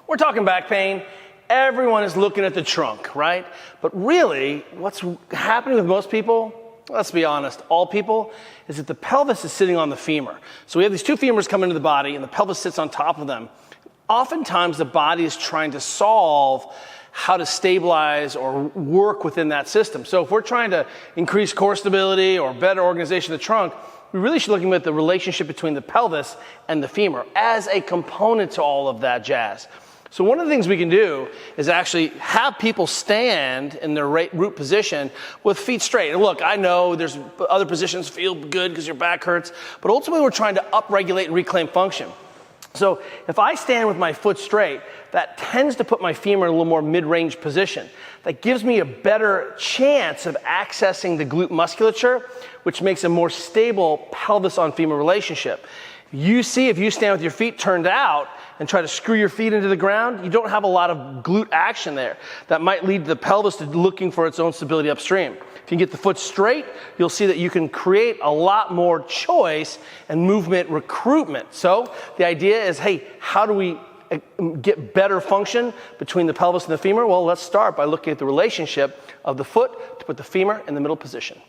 We're talking back pain. Everyone is looking at the trunk, right? But really, what's happening with most people, let's be honest, all people, is that the pelvis is sitting on the femur. So we have these two femurs come into the body, and the pelvis sits on top of them. Oftentimes, the body is trying to solve how to stabilize or work within that system. So if we're trying to increase core stability or better organization of the trunk, we really should be looking at the relationship between the pelvis and the femur as a component to all of that jazz. So one of the things we can do is actually have people stand in their root position with feet straight. And look, I know there's other positions feel good because your back hurts, but ultimately we're trying to upregulate and reclaim function. So if I stand with my foot straight, that tends to put my femur in a little more mid-range position. That gives me a better chance of accessing the glute musculature, which makes a more stable pelvis on femur relationship. You see, if you stand with your feet turned out and try to screw your feet into the ground, you don't have a lot of glute action there. That might lead the pelvis to looking for its own stability upstream. If you can get the foot straight, you'll see that you can create a lot more choice and movement recruitment. So the idea is, hey, how do we get better function between the pelvis and the femur? Well, let's start by looking at the relationship of the foot to put the femur in the middle position.